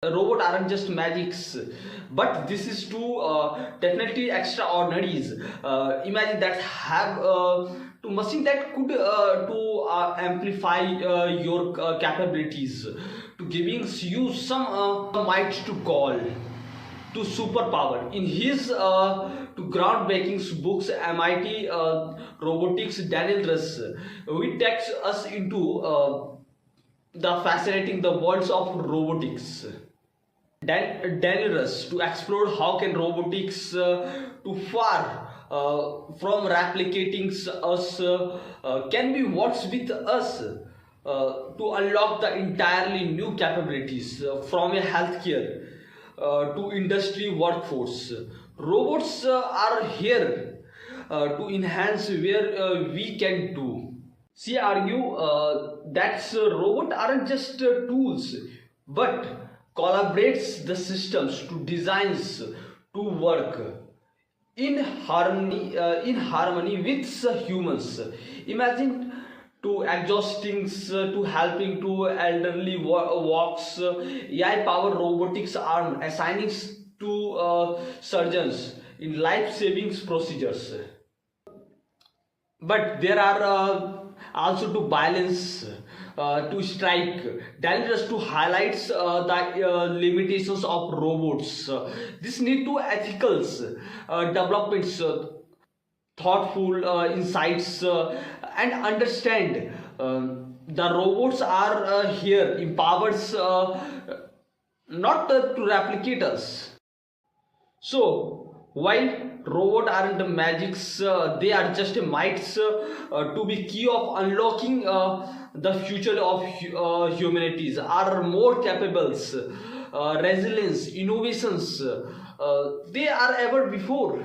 Robots aren't just magics, but this is two definitely extraordinaries. Imagine that have to machine that could to amplify your capabilities, to giving you some might to call to superpower. In his to groundbreaking books, MIT Robotics, Daniela Rus, we takes us into the fascinating the worlds of robotics. Daniela Rus to explore how can robotics too far from replicating us can be what's with us to unlock the entirely new capabilities from a healthcare to industry workforce. Robots are here to enhance where we can do. She argue that robots aren't just tools, but collaborates the systems to designs to work in harmony with humans. Imagine to exhausting to helping to elderly walks, AI powered robotics arm assigning to surgeons in life saving procedures. But there are also to balance to strike. Daniela Rus to highlights the limitations of robots. This need to ethicals developments, thoughtful insights, and understand the robots are here empowers not to replicate us. So while robots aren't the magics, they are just mites to be key of unlocking the future of humanities are more capables, resilience, innovations they are ever before.